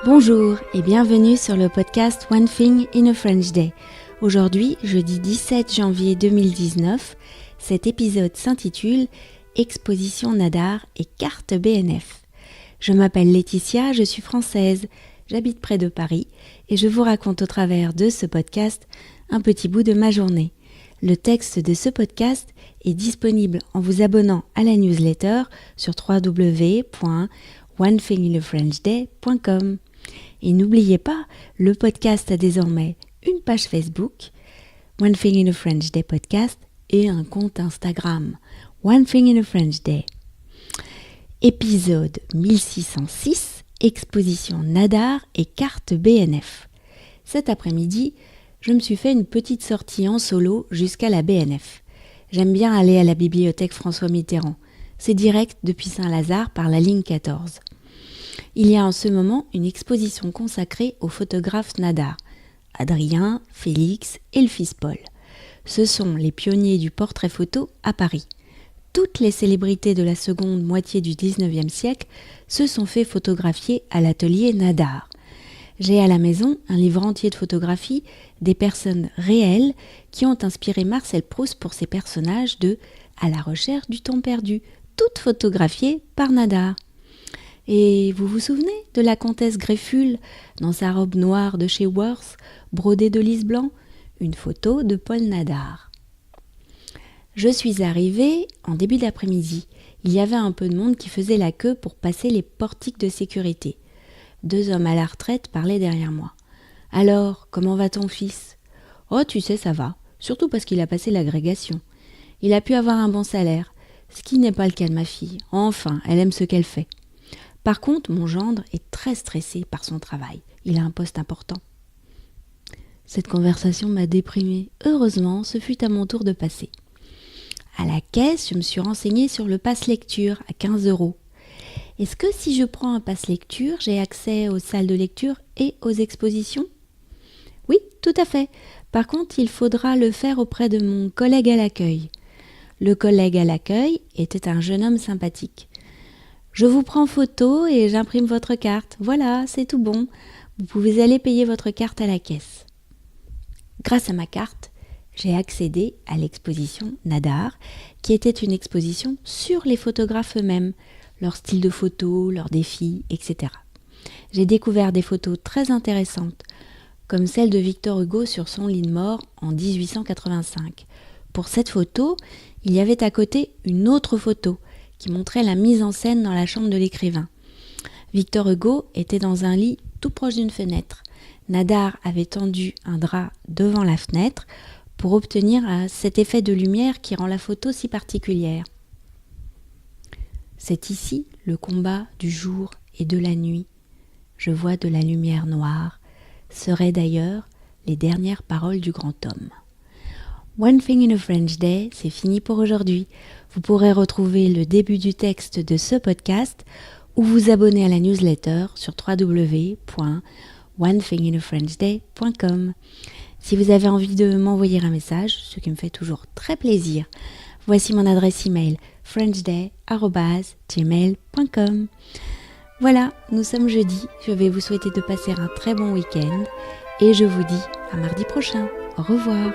Bonjour et bienvenue sur le podcast One Thing in a French Day. Aujourd'hui, jeudi 17 janvier 2019, cet épisode s'intitule Exposition Nadar et carte BNF. Je m'appelle Laetitia, je suis française, j'habite près de Paris et je vous raconte au travers de ce podcast un petit bout de ma journée. Le texte de ce podcast est disponible en vous abonnant à la newsletter sur www.onethinginafrenchday.com. Et n'oubliez pas, le podcast a désormais une page Facebook, One Thing in a French Day Podcast, et un compte Instagram, One Thing in a French Day. Épisode 1606, exposition Nadar et carte BNF. Cet après-midi, je me suis fait une petite sortie en solo jusqu'à la BNF. J'aime bien aller à la bibliothèque François Mitterrand. C'est direct depuis Saint-Lazare par la ligne 14. Il y a en ce moment une exposition consacrée aux photographes Nadar, Adrien, Félix et le fils Paul. Ce sont les pionniers du portrait photo à Paris. Toutes les célébrités de la seconde moitié du 19e siècle se sont fait photographier à l'atelier Nadar. J'ai à la maison un livre entier de photographies des personnes réelles qui ont inspiré Marcel Proust pour ses personnages de « À la recherche du temps perdu », toutes photographiées par Nadar. Et vous vous souvenez de la comtesse Greffule dans sa robe noire de chez Worth, brodée de lys blanc? Une photo de Paul Nadar. Je suis arrivée en début d'après-midi. Il y avait un peu de monde qui faisait la queue pour passer les portiques de sécurité. 2 hommes à la retraite parlaient derrière moi. « Alors, comment va ton fils ?»« Oh, tu sais, ça va, surtout parce qu'il a passé l'agrégation. Il a pu avoir un bon salaire, ce qui n'est pas le cas de ma fille. Enfin, elle aime ce qu'elle fait. Par contre, mon gendre est très stressé par son travail. Il a un poste important. » Cette conversation m'a déprimée. Heureusement, ce fut à mon tour de passer. À la caisse, je me suis renseignée sur le pass lecture à 15 €. Est-ce que si je prends un pass lecture, j'ai accès aux salles de lecture et aux expositions? Oui, tout à fait. Par contre, il faudra le faire auprès de mon collègue à l'accueil. Le collègue à l'accueil était un jeune homme sympathique. Je vous prends photo et j'imprime votre carte. Voilà, c'est tout bon. Vous pouvez aller payer votre carte à la caisse. Grâce à ma carte, j'ai accédé à l'exposition Nadar, qui était une exposition sur les photographes eux-mêmes, leur style de photo, leurs défis, etc. J'ai découvert des photos très intéressantes, comme celle de Victor Hugo sur son lit de mort en 1885. Pour cette photo, il y avait à côté une autre photo, qui montrait la mise en scène dans la chambre de l'écrivain. Victor Hugo était dans un lit tout proche d'une fenêtre. Nadar avait tendu un drap devant la fenêtre pour obtenir cet effet de lumière qui rend la photo si particulière. C'est ici le combat du jour et de la nuit. Je vois de la lumière noire, seraient d'ailleurs les dernières paroles du grand homme. One Thing in a French Day, c'est fini pour aujourd'hui. Vous pourrez retrouver le début du texte de ce podcast ou vous abonner à la newsletter sur www.onethinginafrenchday.com. Si vous avez envie de m'envoyer un message, ce qui me fait toujours très plaisir, voici mon adresse email frenchday@gmail.com. Voilà, nous sommes jeudi. Je vais vous souhaiter de passer un très bon week-end et je vous dis à mardi prochain. Au revoir.